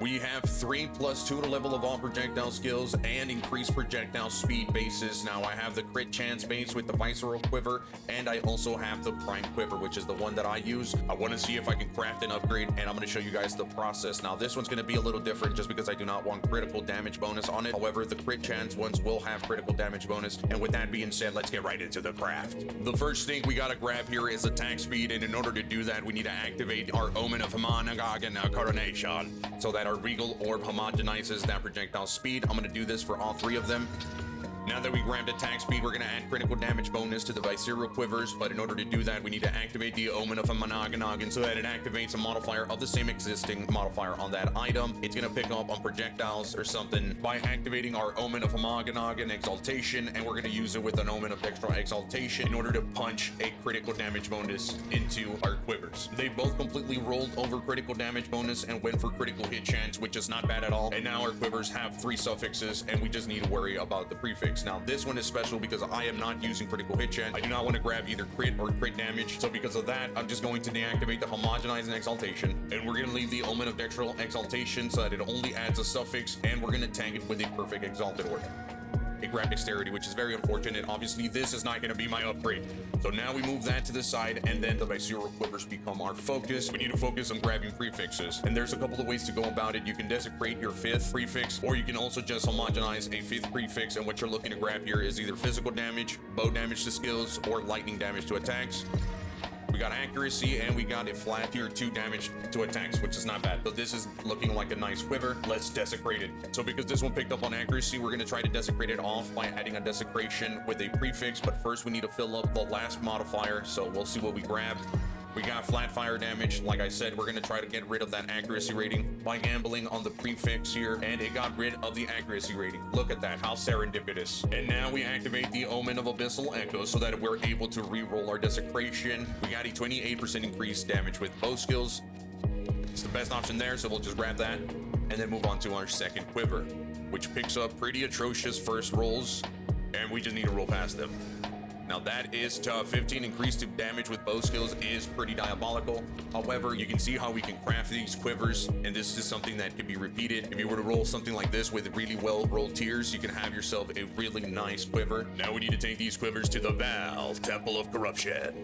We have 3+2 to level of all projectile skills and increased projectile speed bases. Now I have the crit chance base with the visceral quiver, and I also have the prime quiver, which is the one that I use. I want to see if I can craft an upgrade, and I'm going to show you guys the process. Now this one's going to be a little different just because I do not want critical damage bonus on it. However, the crit chance ones will have critical damage bonus. And with that being said, let's get right into the craft. The first thing we got to grab here is attack speed, and in order to do that, we need to activate our Omen of Hamanagagan Coronation so that our Regal Orb homogenizes that projectile speed. I'm going to do this for all three of them. Now that we grabbed attack speed, we're going to add critical damage bonus to the visceral quivers, but in order to do that, we need to activate the Omen of Hamanagagan so that it activates a modifier of the same existing modifier on that item. It's going to pick up on projectiles or something by activating our Omen of Hamanagagan Exaltation, and we're going to use it with an Omen of Dextral Exaltation in order to punch a critical damage bonus into our quivers. They both completely rolled over critical damage bonus and went for critical hit chance, which is not bad at all. And now our quivers have 3 suffixes, and we just need to worry about the prefix. Now this one is special because I am not using critical hit chance. I do not want to grab either crit or crit damage, so because of that, I'm just going to deactivate the homogenizing exaltation, and we're going to leave the Omen of Dextral Exaltation so that it only adds a suffix, and we're going to tag it with a perfect exalted orb. It grabbed dexterity, which is very unfortunate. Obviously, this is not going to be my upgrade. So now we move that to the side, and then the visceral quivers become our focus. We need to focus on grabbing prefixes, and there's a couple of ways to go about it. You can desecrate your 5th prefix, or you can also just homogenize a 5th prefix, and what you're looking to grab here is either physical damage, bow damage to skills, or lightning damage to attacks. We got accuracy, and we got a flat tier 2 damage to attacks, which is not bad. So this is looking like a nice quiver. Let's desecrate it. So because this one picked up on accuracy, we're going to try to desecrate it off by adding a desecration with a prefix. But first, we need to fill up the last modifier. So we'll see what we grab. We got flat fire damage. Like I said, we're going to try to get rid of that accuracy rating by gambling on the prefix here, and it got rid of the accuracy rating. Look at that, how serendipitous. And now we activate the Omen of Abyssal Echo so that we're able to re-roll our desecration. We got a 28% increased damage with bow skills. It's the best option there, so we'll just grab that and then move on to our second quiver, which picks up pretty atrocious first rolls, and we just need to roll past them. Now that is tough. 15 increased to damage with bow skills is pretty diabolical. However, you can see how we can craft these quivers, and this is something that can be repeated. If you were to roll something like this with really well rolled tiers, you can have yourself a really nice quiver. Now we need to take these quivers to the Val Temple of Corruption.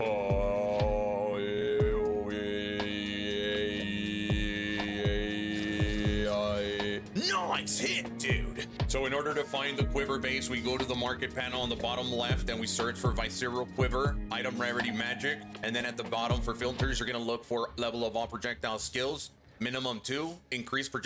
Nice hit, dude. So in order to find the quiver base, we go to the market panel on the bottom left and we search for visceral quiver, item rarity magic, and then at the bottom for filters, you're gonna look for level of all projectile skills, minimum 2, increase projectile